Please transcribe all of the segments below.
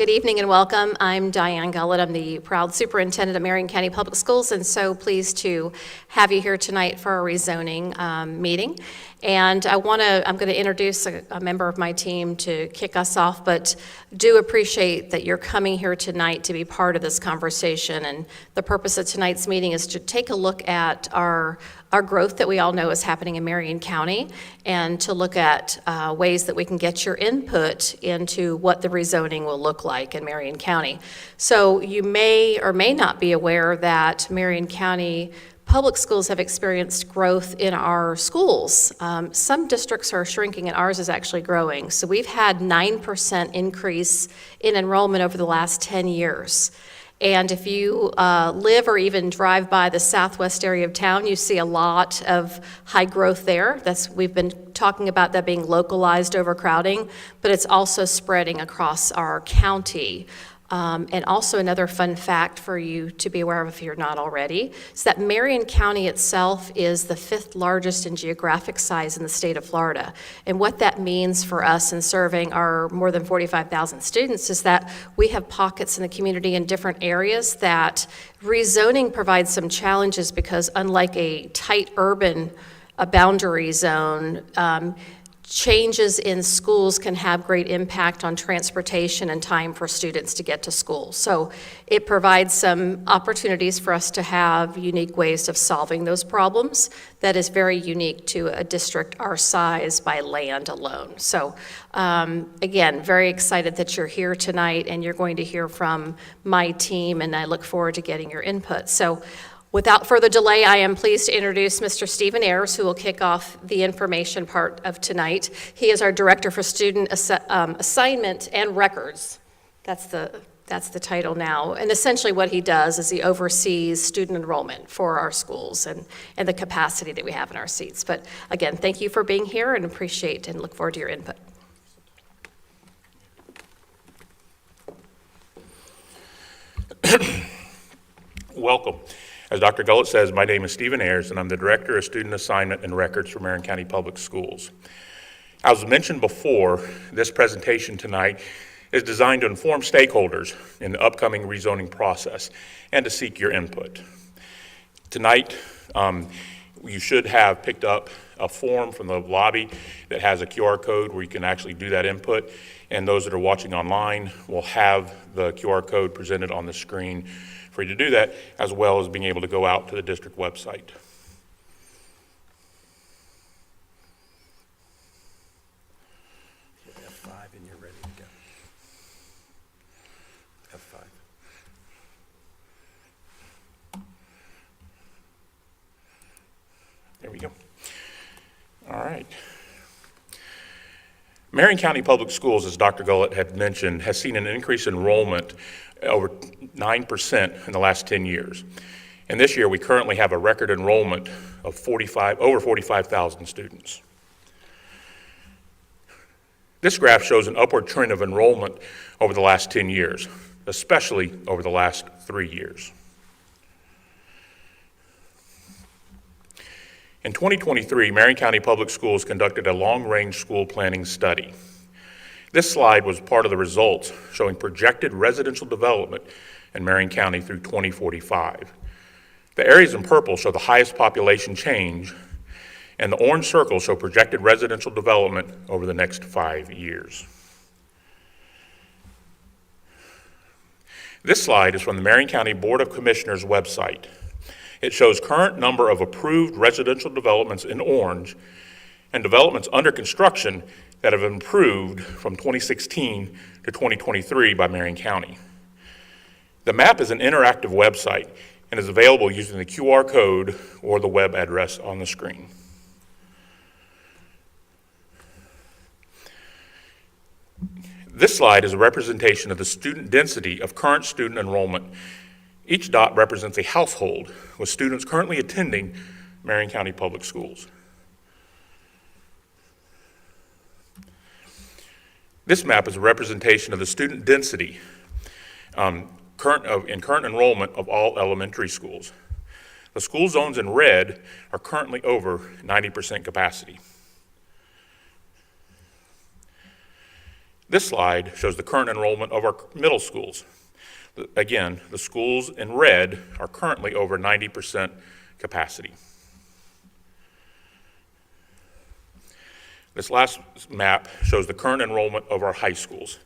Good evening and welcome. I'm Diane Gullett. I'm the proud superintendent of Marion County Public Schools, and so pleased to have you here tonight for our rezoning meeting. And I'm going to introduce a member of my team to kick us off, but do appreciate that you're coming here tonight to be part of this conversation. And the purpose of tonight's meeting is to take a look at our growth that we all know is happening in Marion County, and to look at ways that we can get your input into what the rezoning will look like in Marion County. So you may or may not be aware that Marion County Public schools have experienced growth in our schools. Some districts are shrinking and ours is actually growing. So we've had 9% increase in enrollment over the last 10 years. And if you live or even drive by the southwest area of town, you see a lot of high growth there. We've been talking about that being localized overcrowding, but it's also spreading across our county. And also another fun fact for you to be aware of if you're not already, is that Marion County itself is the 5th largest in geographic size in the state of Florida. And what that means for us in serving our more than 45,000 students is that we have pockets in the community in different areas that rezoning provides some challenges, because unlike a tight urban boundary zone, changes in schools can have great impact on transportation and time for students to get to school. So it provides some opportunities for us to have unique ways of solving those problems that is very unique to a district our size by land alone. So again, very excited that you're here tonight, and you're going to hear from my team, and I look forward to getting your input. So without further delay, I am pleased to introduce Mr. Stephen Ayers, who will kick off the information part of tonight. He is our Director for Student Assignment and Records. That's the title now. And essentially what he does is he oversees student enrollment for our schools and the capacity that we have in our seats. But again, thank you for being here, and appreciate and look forward to your input. Welcome. As Dr. Gullett says, my name is Stephen Ayers, and I'm the Director of Student Assignment and Records for Marion County Public Schools. As mentioned before, this presentation tonight is designed to inform stakeholders in the upcoming rezoning process and to seek your input. Tonight, you should have picked up a form from the lobby that has a QR code where you can actually do that input, and those that are watching online will have the QR code presented on the screen for you to do that, as well as being able to go out to the district website. F5 and you're ready to go. F5. There we go. All right. Marion County Public Schools, as Dr. Gullett had mentioned, has seen an increase in enrollment over 9% in the last 10 years. And this year, we currently have a record enrollment of over 45,000 students. This graph shows an upward trend of enrollment over the last 10 years, especially over the last 3 years. In 2023, Marion County Public Schools conducted a long-range school planning study. This slide was part of the results showing projected residential development in Marion County through 2045. The areas in purple show the highest population change, and the orange circles show projected residential development over the next 5 years. This slide is from the Marion County Board of Commissioners website. It shows current number of approved residential developments in orange and developments under construction that have improved from 2016 to 2023 by Marion County. The map is an interactive website and is available using the QR code or the web address on the screen. This slide is a representation of the student density of current student enrollment. Each dot represents a household with students currently attending Marion County Public Schools. This map is a representation of the student density in current enrollment of all elementary schools. The school zones in red are currently over 90% capacity. This slide shows the current enrollment of our middle schools. Again, the schools in red are currently over 90% capacity. This last map shows the current enrollment of our high schools.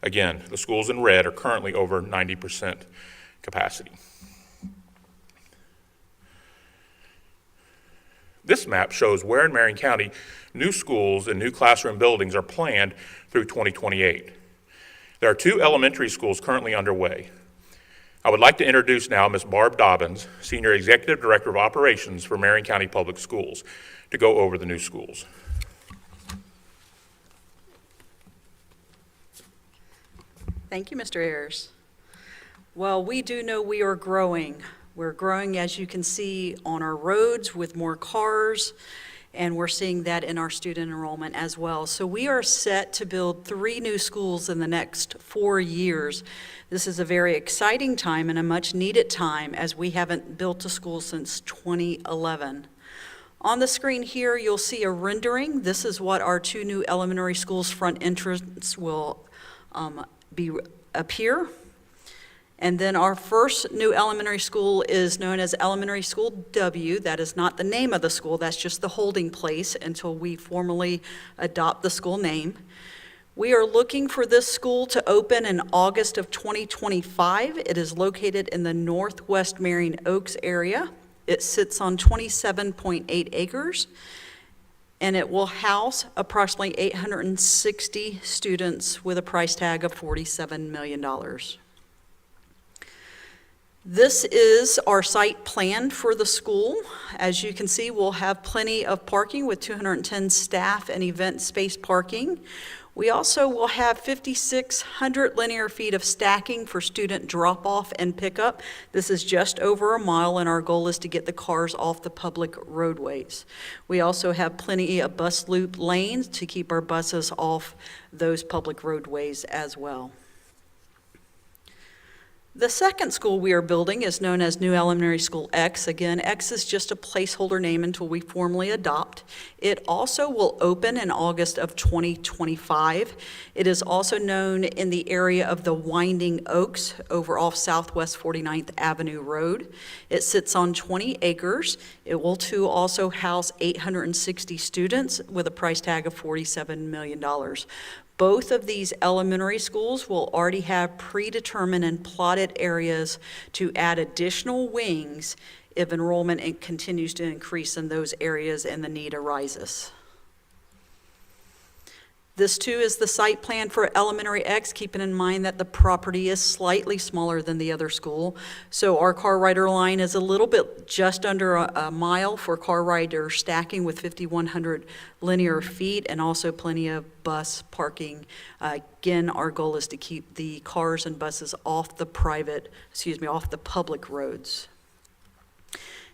Again, the schools in red are currently over 90% capacity. This map shows where in Marion County new schools and new classroom buildings are planned through 2028. There are 2 elementary schools currently underway. I would like to introduce now Ms. Barb Dobbins, Senior Executive Director of Operations for Marion County Public Schools, to go over the new schools. Thank you, Mr. Ayers. Well, we do know we are growing. We're growing, as you can see, on our roads with more cars, and we're seeing that in our student enrollment as well. So we are set to build 3 new schools in the next 4 years. This is a very exciting time and a much needed time, as we haven't built a school since 2011. On the screen here, you'll see a rendering. This is what our 2 new elementary schools' front entrance will appear. And then our first new elementary school is known as Elementary School W. That is not the name of the school, that's just the holding place until we formally adopt the school name. We are looking for this school to open in August of 2025. It is located in the Northwest Marion Oaks area. It sits on 27.8 acres, and it will house approximately 860 students with a price tag of $47 million. This is our site plan for the school. As you can see, we'll have plenty of parking with 210 staff and event space parking. We also will have 5,600 linear feet of stacking for student drop-off and pickup. This is just over a mile, and our goal is to get the cars off the public roadways. We also have plenty of bus loop lanes to keep our buses off those public roadways as well. The second school we are building is known as New Elementary School X. Again, X is just a placeholder name until we formally adopt. It also will open in August of 2025. It is also known in the area of the Winding Oaks over off Southwest 49th Avenue Road. It sits on 20 acres. It will too also house 860 students with a price tag of $47 million. Both of these elementary schools will already have predetermined and plotted areas to add additional wings if enrollment continues to increase in those areas and the need arises. This too is the site plan for Elementary X, keeping in mind that the property is slightly smaller than the other school. So our car rider line is a little bit just under a mile for car rider stacking with 5,100 linear feet and also plenty of bus parking. Again, our goal is to keep the cars and buses off the public roads.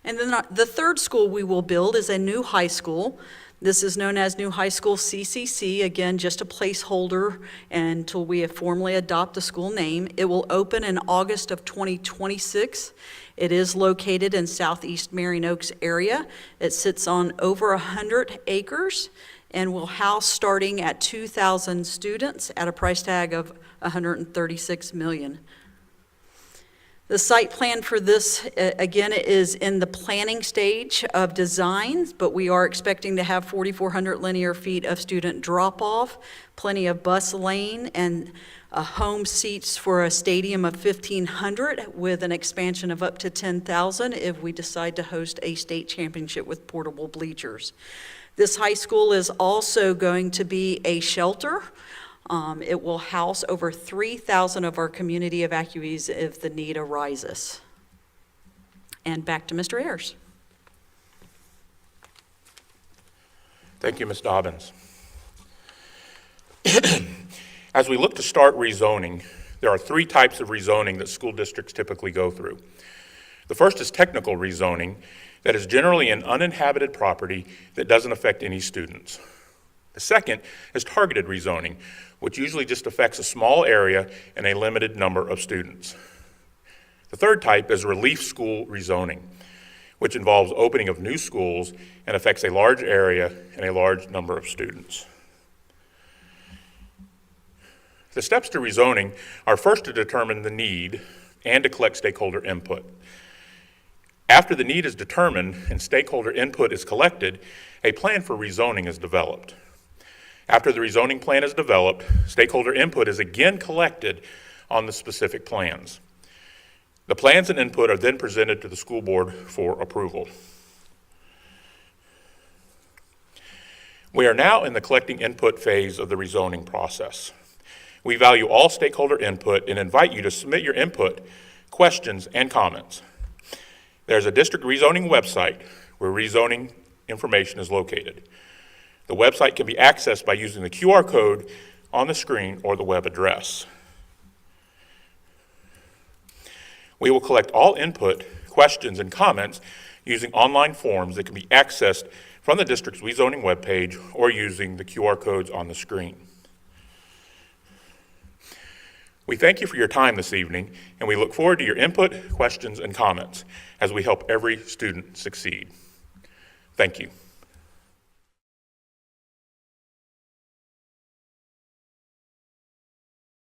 And then the third school we will build is a new high school. This is known as New High School CCC, again, just a placeholder until we formally adopt the school name. It will open in August of 2026. It is located in Southeast Marion Oaks area. It sits on over 100 acres and will house starting at 2,000 students at a price tag of $136 million. The site plan for this, again, is in the planning stage of design, but we are expecting to have 4,400 linear feet of student drop-off, plenty of bus lane, and home seats for a stadium of 1,500 with an expansion of up to 10,000 if we decide to host a state championship with portable bleachers. This high school is also going to be a shelter. It will house over 3,000 of our community evacuees if the need arises. And back to Mr. Ayers. Thank you, Ms. Dobbins. As we look to start rezoning, there are 3 types of rezoning that school districts typically go through. The first is technical rezoning, that is generally an uninhabited property that doesn't affect any students. The second is targeted rezoning, which usually just affects a small area and a limited number of students. The third type is relief school rezoning, which involves opening of new schools and affects a large area and a large number of students. The steps to rezoning are first to determine the need and to collect stakeholder input. After the need is determined and stakeholder input is collected, a plan for rezoning is developed. After the rezoning plan is developed, stakeholder input is again collected on the specific plans. The plans and input are then presented to the school board for approval. We are now in the collecting input phase of the rezoning process. We value all stakeholder input and invite you to submit your input, questions, and comments. There's a district rezoning website where rezoning information is located. The website can be accessed by using the QR code on the screen or the web address. We will collect all input, questions, and comments using online forms that can be accessed from the district's rezoning webpage or using the QR codes on the screen. We thank you for your time this evening, and we look forward to your input, questions, and comments as we help every student succeed. Thank you.